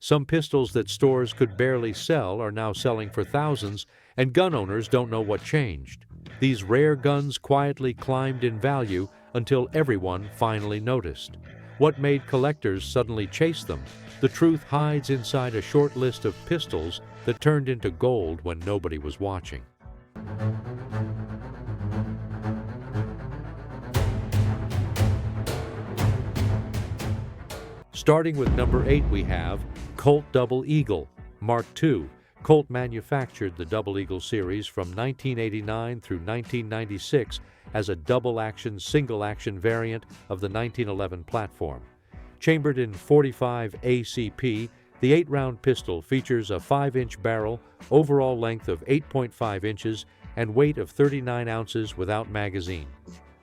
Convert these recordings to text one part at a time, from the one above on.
Some pistols that stores could barely sell are now selling for thousands, and gun owners don't know what changed. These rare guns quietly climbed in value until everyone finally noticed. What made collectors suddenly chase them? The truth hides inside a short list of pistols that turned into gold when nobody was watching. Starting with number 8, we have Colt Double Eagle Mark II. Colt manufactured the Double Eagle series from 1989 through 1996 as a double-action, single-action variant of the 1911 platform. Chambered in .45 ACP, the 8-round pistol features a 5-inch barrel, overall length of 8.5 inches, and weight of 39 ounces without magazine.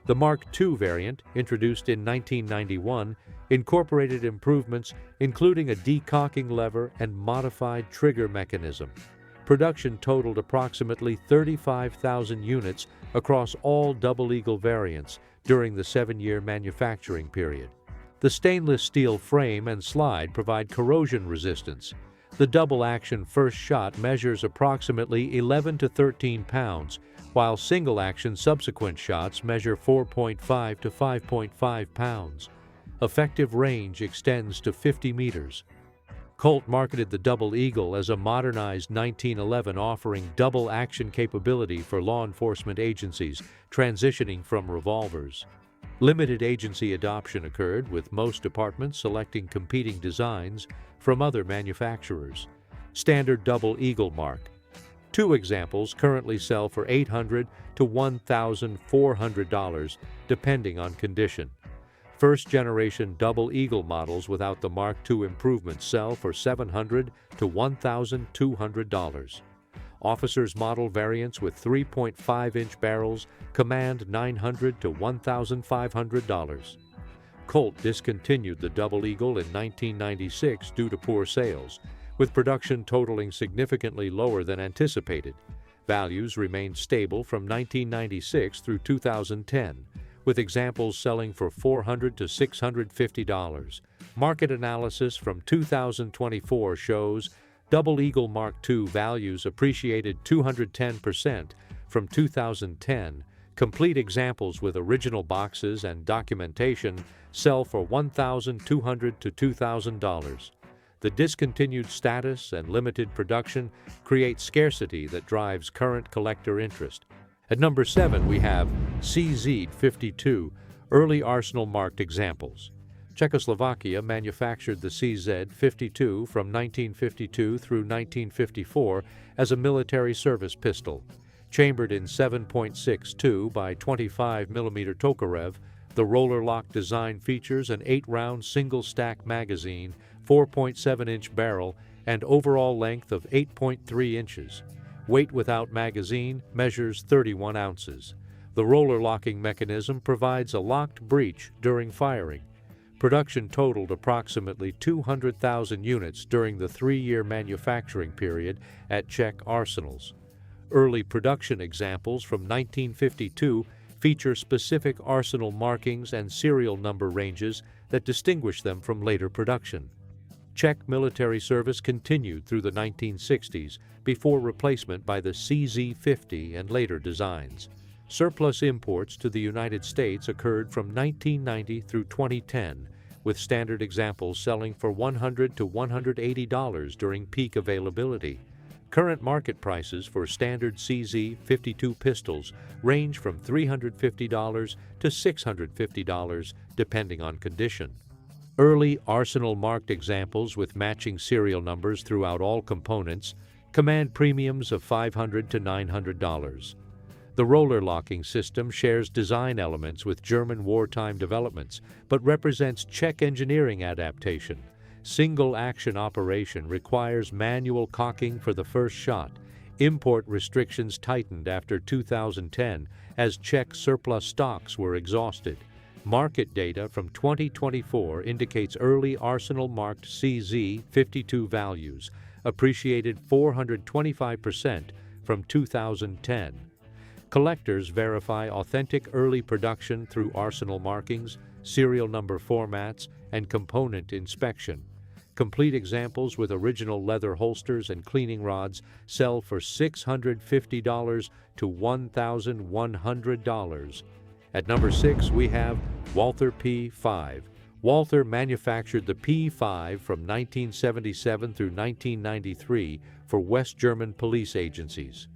The Mark II variant, introduced in 1991, incorporated improvements including a decocking lever and modified trigger mechanism. Production totaled approximately 35,000 units across all Double Eagle variants during the 7-year manufacturing period. The stainless steel frame and slide provide corrosion resistance. The double-action first shot measures approximately 11 to 13 pounds, while single-action subsequent shots measure 4.5 to 5.5 pounds. Effective range extends to 50 meters. Colt marketed the Double Eagle as a modernized 1911 offering double action capability for law enforcement agencies transitioning from revolvers. Limited agency adoption occurred, with most departments selecting competing designs from other manufacturers. Standard Double Eagle Mark. 2 examples currently sell for $800 to $1,400, depending on condition. First-generation Double Eagle models without the Mark II improvements sell for $700 to $1,200. Officers' model variants with 3.5-inch barrels command $900 to $1,500. Colt discontinued the Double Eagle in 1996 due to poor sales, with production totaling significantly lower than anticipated. Values remained stable from 1996 through 2010, with examples selling for $400 to $650. Market analysis from 2024 shows Double Eagle Mark II values appreciated 210% from 2010. Complete examples with original boxes and documentation sell for $1,200 to $2,000. The discontinued status and limited production create scarcity that drives current collector interest. At number 7, we have CZ-52, early arsenal-marked examples. Czechoslovakia manufactured the CZ-52 from 1952 through 1954 as a military service pistol. Chambered in 7.62 by 25 mm Tokarev, the roller lock design features an 8-round single-stack magazine, 4.7-inch barrel, and overall length of 8.3 inches. Weight without magazine measures 31 ounces. The roller locking mechanism provides a locked breech during firing. Production totaled approximately 200,000 units during the 3-year manufacturing period at Czech arsenals. Early production examples from 1952 feature specific arsenal markings and serial number ranges that distinguish them from later production. Czech military service continued through the 1960s before replacement by the CZ-50 and later designs. Surplus imports to the United States occurred from 1990 through 2010, with standard examples selling for $100 to $180 during peak availability. Current market prices for standard CZ-52 pistols range from $350 to $650, depending on condition. Early arsenal-marked examples with matching serial numbers throughout all components command premiums of $500 to $900. The roller locking system shares design elements with German wartime developments, but represents Czech engineering adaptation. Single-action operation requires manual cocking for the first shot. Import restrictions tightened after 2010 as Czech surplus stocks were exhausted. Market data from 2024 indicates early arsenal-marked CZ-52 values appreciated 425% from 2010. Collectors verify authentic early production through arsenal markings, serial number formats, and component inspection. Complete examples with original leather holsters and cleaning rods sell for $650 to $1,100. At number 6, we have Walther P5. Walther manufactured the P5 from 1977 through 1993 for West German police agencies.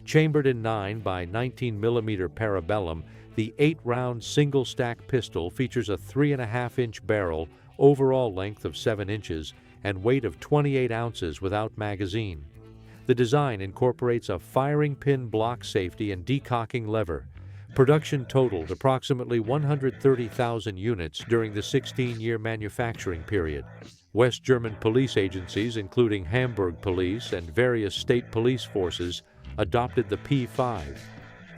Chambered in 9 by 19mm parabellum, the 8-round single-stack pistol features a 3.5-inch barrel, overall length of 7 inches, and weight of 28 ounces without magazine. The design incorporates a firing pin block safety and decocking lever. Production totaled approximately 130,000 units during the 16-year manufacturing period. West German police agencies, including Hamburg Police and various state police forces, adopted the P5.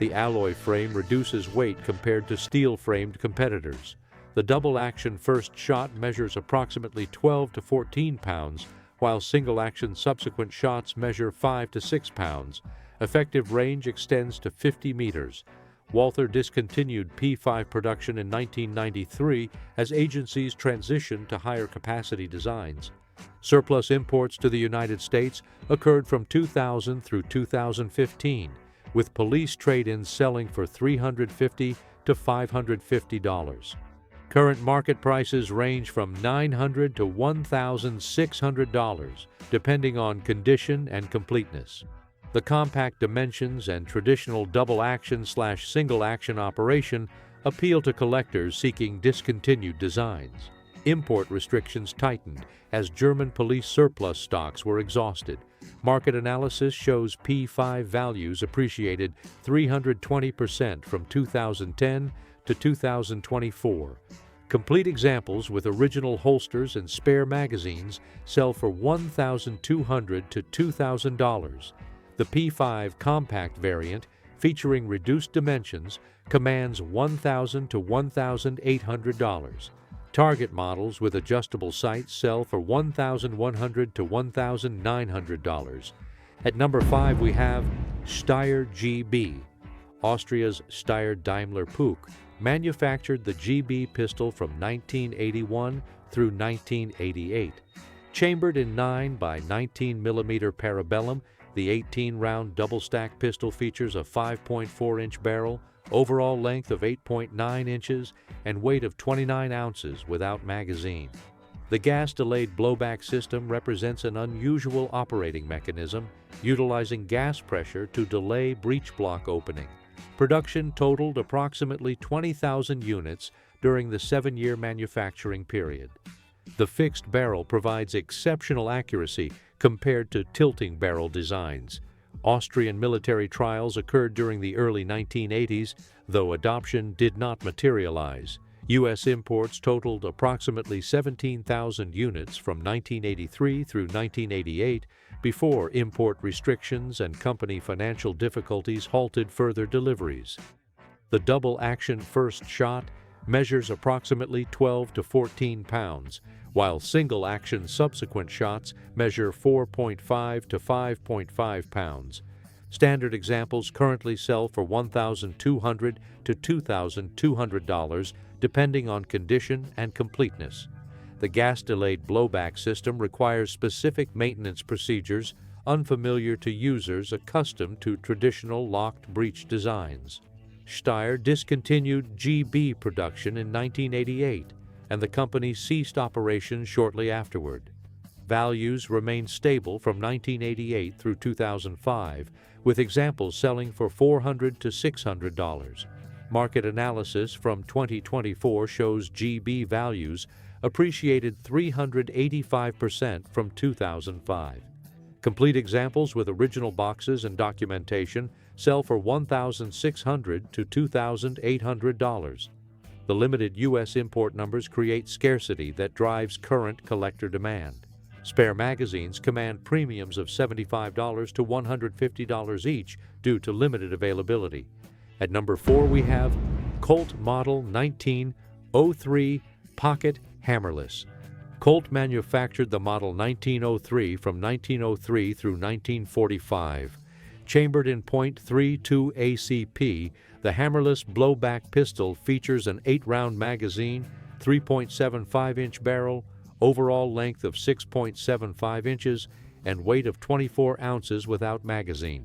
The alloy frame reduces weight compared to steel-framed competitors. The double-action first shot measures approximately 12 to 14 pounds, while single-action subsequent shots measure 5 to 6 pounds. Effective range extends to 50 meters. Walther discontinued P5 production in 1993 as agencies transitioned to higher capacity designs. Surplus imports to the United States occurred from 2000 through 2015, with police trade-ins selling for $350 to $550. Current market prices range from $900 to $1,600, depending on condition and completeness. The compact dimensions and traditional double-action/single-action operation appeal to collectors seeking discontinued designs. Import restrictions tightened as German police surplus stocks were exhausted. Market analysis shows P5 values appreciated 320% from 2010 to 2024. Complete examples with original holsters and spare magazines sell for $1,200 to $2,000. The P5 compact variant, featuring reduced dimensions, commands $1,000 to $1,800. Target models with adjustable sights sell for $1,100 to $1,900. At number 5, we have Steyr GB. Austria's Steyr Daimler Puch manufactured the GB pistol from 1981 through 1988. Chambered in 9 by 19mm parabellum, the 18-round double-stack pistol features a 5.4-inch barrel, overall length of 8.9 inches, and weight of 29 ounces without magazine. The gas-delayed blowback system represents an unusual operating mechanism, utilizing gas pressure to delay breech block opening. Production totaled approximately 20,000 units during the 7-year manufacturing period. The fixed barrel provides exceptional accuracy compared to tilting barrel designs. Austrian military trials occurred during the early 1980s, though adoption did not materialize. U.S. imports totaled approximately 17,000 units from 1983 through 1988 before import restrictions and company financial difficulties halted further deliveries. The double-action first shot measures approximately 12 to 14 pounds, while single-action subsequent shots measure 4.5 to 5.5 pounds. Standard examples currently sell for $1,200 to $2,200, depending on condition and completeness. The gas-delayed blowback system requires specific maintenance procedures unfamiliar to users accustomed to traditional locked breech designs. Steyr discontinued GB production in 1988, and the company ceased operations shortly afterward. Values remained stable from 1988 through 2005, with examples selling for $400 to $600. Market analysis from 2024 shows GB values appreciated 385% from 2005. Complete examples with original boxes and documentation sell for $1,600 to $2,800. The limited U.S. import numbers create scarcity that drives current collector demand. Spare magazines command premiums of $75 to $150 each due to limited availability. At number 4, we have Colt Model 1903 Pocket Hammerless. Colt manufactured the Model 1903 from 1903 through 1945. Chambered in .32 ACP, the hammerless blowback pistol features an 8-round magazine, 3.75-inch barrel, overall length of 6.75 inches, and weight of 24 ounces without magazine.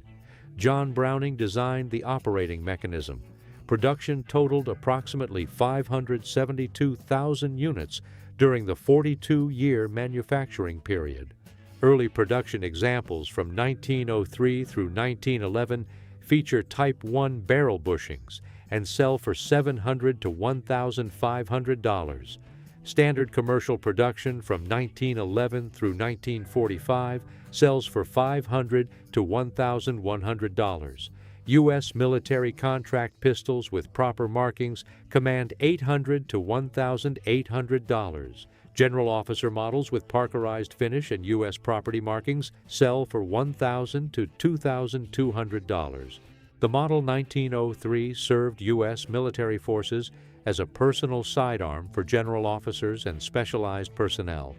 John Browning designed the operating mechanism. Production totaled approximately 572,000 units during the 42-year manufacturing period. Early production examples from 1903 through 1911 feature Type 1 barrel bushings and sell for $700 to $1,500. Standard commercial production from 1911 through 1945 sells for $500 to $1,100. U.S. military contract pistols with proper markings command $800 to $1,800. General officer models with Parkerized finish and U.S. property markings sell for $1,000 to $2,200. The Model 1903 served U.S. military forces as a personal sidearm for general officers and specialized personnel.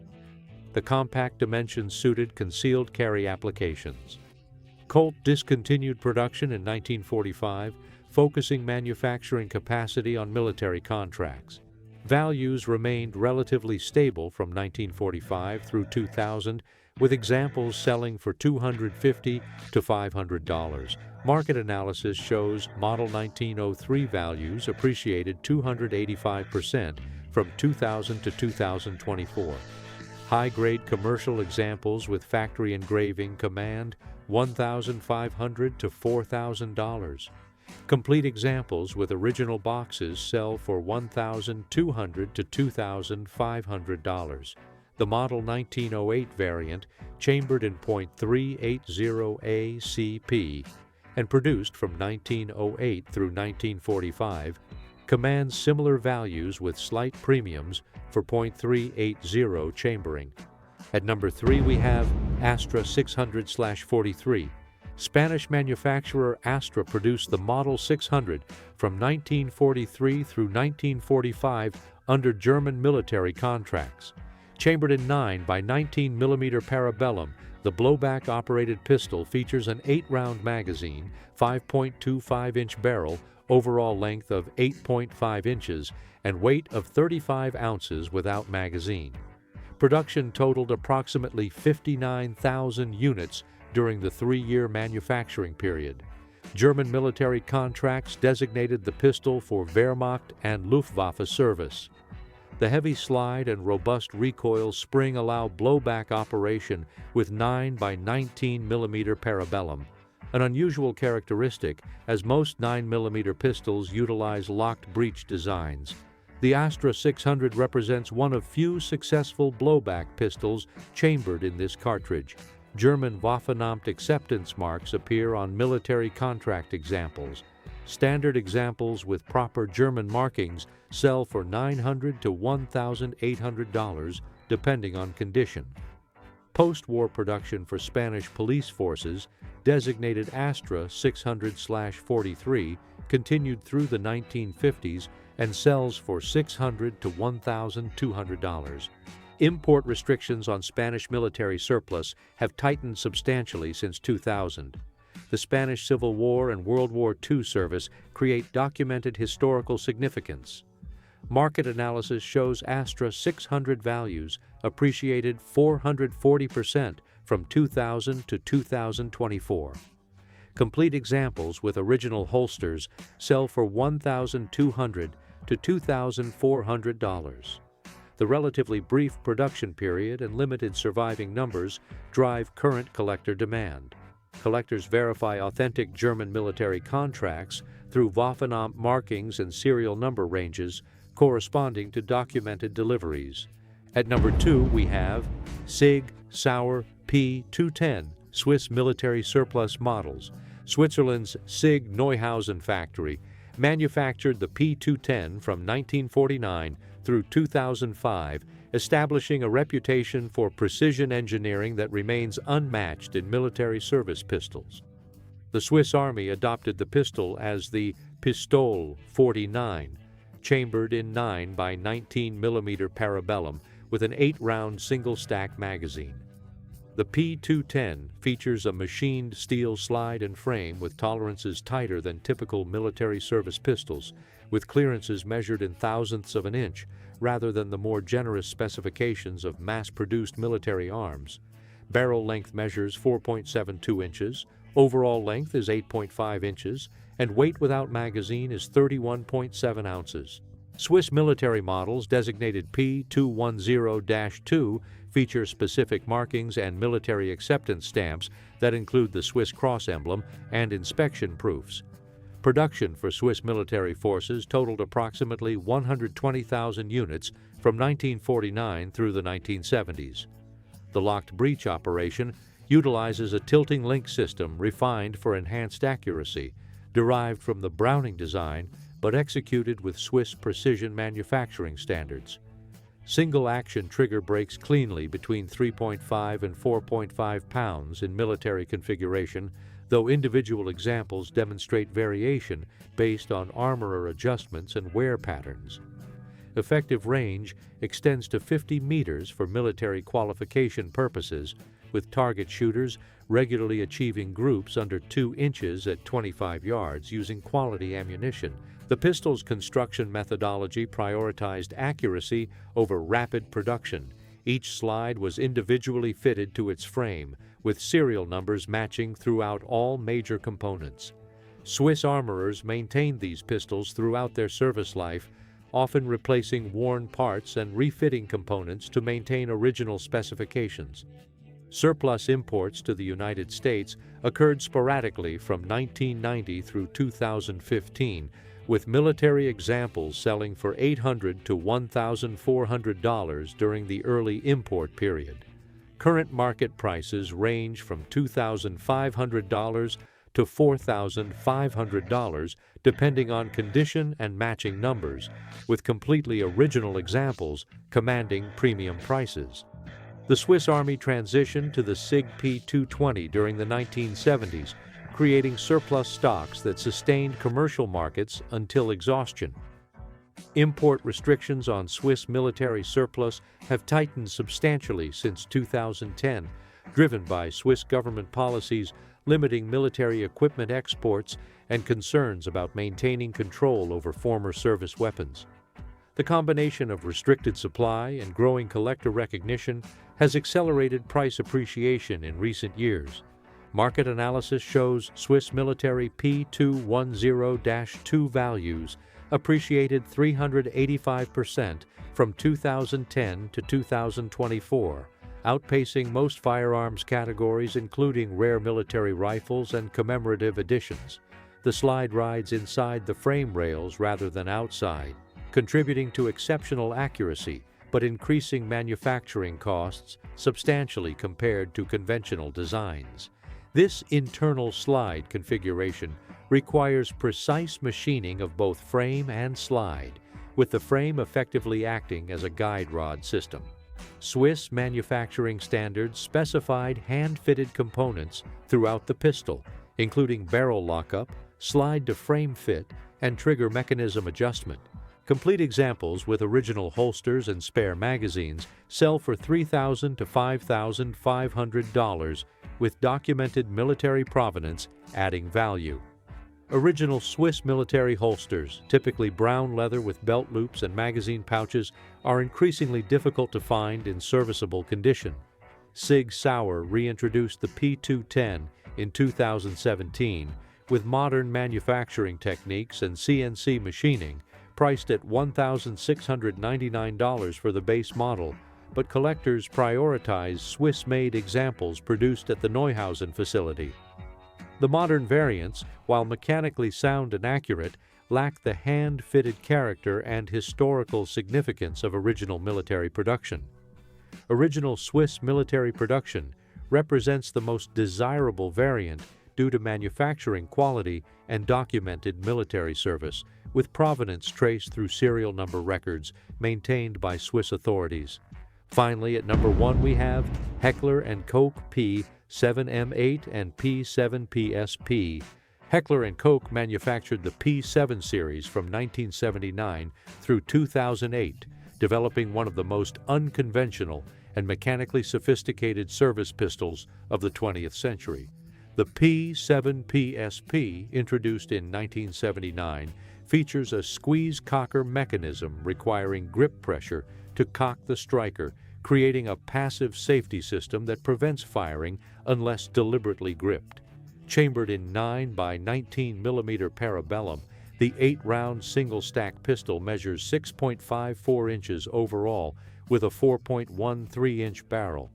The compact dimensions suited concealed carry applications. Colt discontinued production in 1945, focusing manufacturing capacity on military contracts. Values remained relatively stable from 1945 through 2000, with examples selling for $250 to $500. Market analysis shows Model 1903 values appreciated 285% from 2000 to 2024. High-grade commercial examples with factory engraving command $1,500 to $4,000. Complete examples with original boxes sell for $1,200 to $2,500. The Model 1908 variant, chambered in .380 ACP and produced from 1908 through 1945, commands similar values with slight premiums for .380 chambering. At number 3 we have Astra 600/43. Spanish manufacturer Astra produced the Model 600 from 1943 through 1945 under German military contracts. Chambered in 9 by 19 mm parabellum, the blowback-operated pistol features an 8-round magazine, 5.25-inch barrel, overall length of 8.5 inches, and weight of 35 ounces without magazine. Production totaled approximately 59,000 units during the 3-year manufacturing period. German military contracts designated the pistol for Wehrmacht and Luftwaffe service. The heavy slide and robust recoil spring allow blowback operation with 9 by 19 mm parabellum, an unusual characteristic as most 9 mm pistols utilize locked breech designs. The Astra 600 represents one of few successful blowback pistols chambered in this cartridge. German Waffenamt acceptance marks appear on military contract examples. Standard examples with proper German markings sell for $900 to $1,800, depending on condition. Post-war production for Spanish police forces, designated Astra 600/43, continued through the 1950s and sells for $600 to $1,200. Import restrictions on Spanish military surplus have tightened substantially since 2000. The Spanish Civil War and World War II service create documented historical significance. Market analysis shows Astra 600 values appreciated 440% from 2000 to 2024. Complete examples with original holsters sell for $1,200 to $2,400. The relatively brief production period and limited surviving numbers drive current collector demand. Collectors verify authentic German military contracts through Waffenamt markings and serial number ranges corresponding to documented deliveries. At number 2 we have Sig Sauer P210 Swiss military surplus models. Switzerland's Sig Neuhausen factory manufactured the P210 from 1949 through 2005, establishing a reputation for precision engineering that remains unmatched in military service pistols. The Swiss Army adopted the pistol as the Pistole 49, chambered in 9 by 19 mm parabellum with an 8-round single-stack magazine. The P210 features a machined steel slide and frame with tolerances tighter than typical military service pistols, with clearances measured in thousandths of an inch, rather than the more generous specifications of mass-produced military arms. Barrel length measures 4.72 inches, overall length is 8.5 inches, and weight without magazine is 31.7 ounces. Swiss military models designated P210-2 feature specific markings and military acceptance stamps that include the Swiss cross emblem and inspection proofs. Production for Swiss military forces totaled approximately 120,000 units from 1949 through the 1970s. The locked breech operation utilizes a tilting link system refined for enhanced accuracy, derived from the Browning design, but executed with Swiss precision manufacturing standards. Single-action trigger breaks cleanly between 3.5 and 4.5 pounds in military configuration, though individual examples demonstrate variation based on armorer adjustments and wear patterns. Effective range extends to 50 meters for military qualification purposes, with target shooters regularly achieving groups under 2 inches at 25 yards using quality ammunition. The pistol's construction methodology prioritized accuracy over rapid production. Each slide was individually fitted to its frame, with serial numbers matching throughout all major components. Swiss armorers maintained these pistols throughout their service life, often replacing worn parts and refitting components to maintain original specifications. Surplus imports to the United States occurred sporadically from 1990 through 2015, with military examples selling for $800 to $1,400 during the early import period. Current market prices range from $2,500 to $4,500 depending on condition and matching numbers, with completely original examples commanding premium prices. The Swiss Army transitioned to the SIG P220 during the 1970s, creating surplus stocks that sustained commercial markets until exhaustion. Import restrictions on Swiss military surplus have tightened substantially since 2010, driven by Swiss government policies limiting military equipment exports and concerns about maintaining control over former service weapons. The combination of restricted supply and growing collector recognition has accelerated price appreciation in recent years. Market analysis shows Swiss military P210-2 values appreciated 385% from 2010 to 2024, outpacing most firearms categories including rare military rifles and commemorative editions. The slide rides inside the frame rails rather than outside, contributing to exceptional accuracy but increasing manufacturing costs substantially compared to conventional designs. This internal slide configuration requires precise machining of both frame and slide, with the frame effectively acting as a guide rod system. Swiss manufacturing standards specified hand-fitted components throughout the pistol, including barrel lockup, slide-to-frame fit, and trigger mechanism adjustment. Complete examples with original holsters and spare magazines sell for $3,000 to $5,500, with documented military provenance adding value. Original Swiss military holsters, typically brown leather with belt loops and magazine pouches, are increasingly difficult to find in serviceable condition. Sig Sauer reintroduced the P210 in 2017 with modern manufacturing techniques and CNC machining, priced at $1,699 for the base model, but collectors prioritize Swiss-made examples produced at the Neuhausen facility. The modern variants, while mechanically sound and accurate, lack the hand-fitted character and historical significance of original military production. Original Swiss military production represents the most desirable variant due to manufacturing quality and documented military service, with provenance traced through serial number records maintained by Swiss authorities. Finally, at number 1 we have Heckler & Koch P7M8 and P7PSP. Heckler & Koch manufactured the P7 series from 1979 through 2008, developing one of the most unconventional and mechanically sophisticated service pistols of the 20th century. The P7PSP, introduced in 1979, features a squeeze cocker mechanism requiring grip pressure to cock the striker, creating a passive safety system that prevents firing unless deliberately gripped. Chambered in 9 by 19 mm parabellum, the 8-round single-stack pistol measures 6.54 inches overall with a 4.13-inch barrel.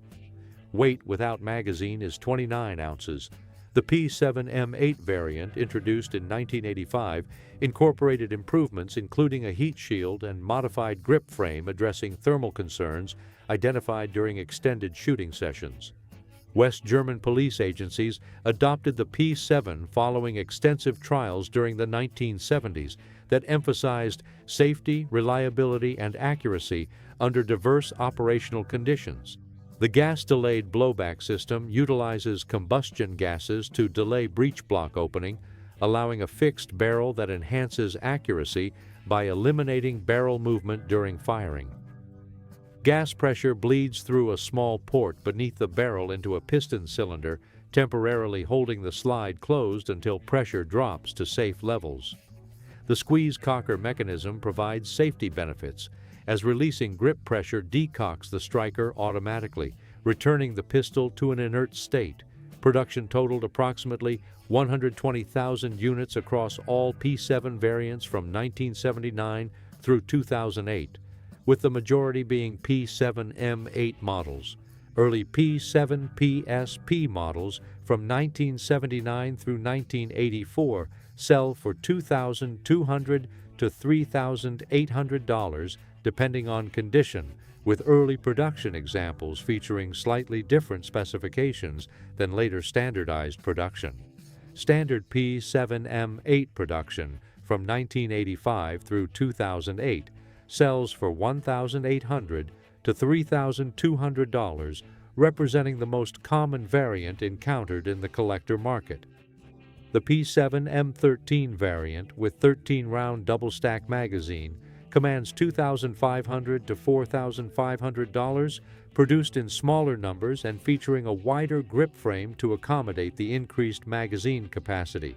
Weight without magazine is 29 ounces. The P7M8 variant, introduced in 1985, incorporated improvements including a heat shield and modified grip frame addressing thermal concerns identified during extended shooting sessions. West German police agencies adopted the P7 following extensive trials during the 1970s that emphasized safety, reliability, and accuracy under diverse operational conditions. The gas-delayed blowback system utilizes combustion gases to delay breech block opening, allowing a fixed barrel that enhances accuracy by eliminating barrel movement during firing. Gas pressure bleeds through a small port beneath the barrel into a piston cylinder, temporarily holding the slide closed until pressure drops to safe levels. The squeeze cocker mechanism provides safety benefits, as releasing grip pressure decocks the striker automatically, returning the pistol to an inert state. Production totaled approximately 120,000 units across all P7 variants from 1979 through 2008. With the majority being P7M8 models. Early P7 PSP models from 1979 through 1984 sell for $2,200 to $3,800 depending on condition, with early production examples featuring slightly different specifications than later standardized production. Standard P7M8 production from 1985 through 2008 sells for $1,800 to $3,200, representing the most common variant encountered in the collector market. The P7M13 variant with 13-round double-stack magazine commands $2,500 to $4,500, produced in smaller numbers and featuring a wider grip frame to accommodate the increased magazine capacity.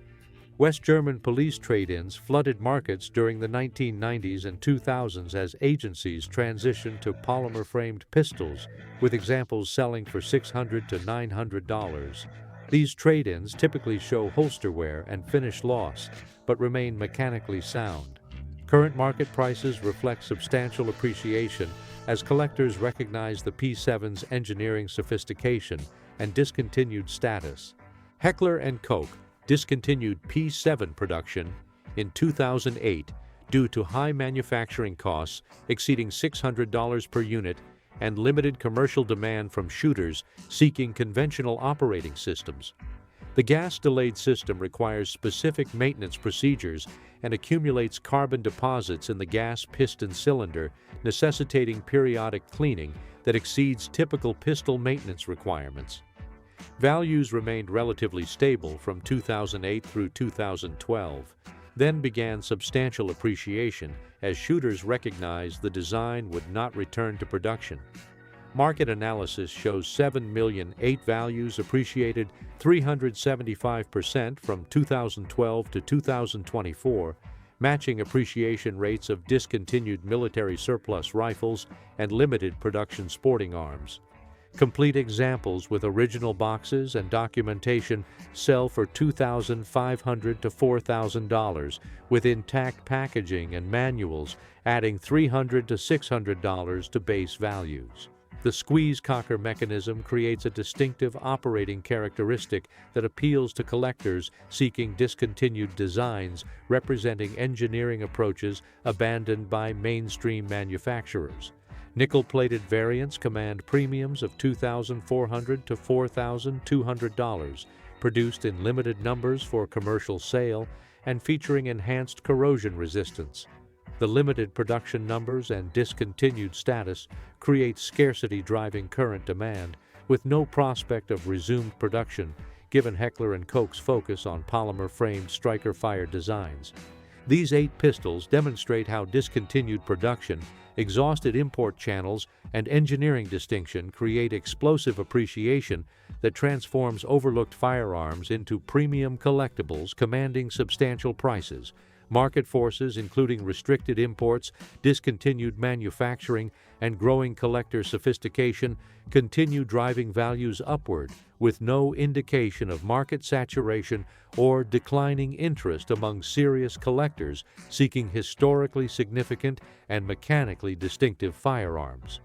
West German police trade-ins flooded markets during the 1990s and 2000s as agencies transitioned to polymer-framed pistols, with examples selling for $600 to $900. These trade-ins typically show holster wear and finish loss, but remain mechanically sound. Current market prices reflect substantial appreciation as collectors recognize the P7's engineering sophistication and discontinued status. Heckler & Koch discontinued P7 production in 2008 due to high manufacturing costs exceeding $600 per unit and limited commercial demand from shooters seeking conventional operating systems. The gas-delayed system requires specific maintenance procedures and accumulates carbon deposits in the gas piston cylinder, necessitating periodic cleaning that exceeds typical pistol maintenance requirements. Values remained relatively stable from 2008 through 2012, then began substantial appreciation as shooters recognized the design would not return to production. Market analysis shows 7,000,008 values appreciated 375% from 2012 to 2024, matching appreciation rates of discontinued military surplus rifles and limited production sporting arms. Complete examples with original boxes and documentation sell for $2,500 to $4,000, with intact packaging and manuals adding $300 to $600 to base values. The squeeze cocker mechanism creates a distinctive operating characteristic that appeals to collectors seeking discontinued designs representing engineering approaches abandoned by mainstream manufacturers. Nickel-plated variants command premiums of $2,400 to $4,200, produced in limited numbers for commercial sale and featuring enhanced corrosion resistance. The limited production numbers and discontinued status create scarcity driving current demand, with no prospect of resumed production given Heckler & Koch's focus on polymer-framed striker-fire designs. These 8 pistols demonstrate how discontinued production, exhausted import channels, and engineering distinction create explosive appreciation that transforms overlooked firearms into premium collectibles commanding substantial prices. Market forces, including restricted imports, discontinued manufacturing, and growing collector sophistication, continue driving values upward, with no indication of market saturation or declining interest among serious collectors seeking historically significant and mechanically distinctive firearms.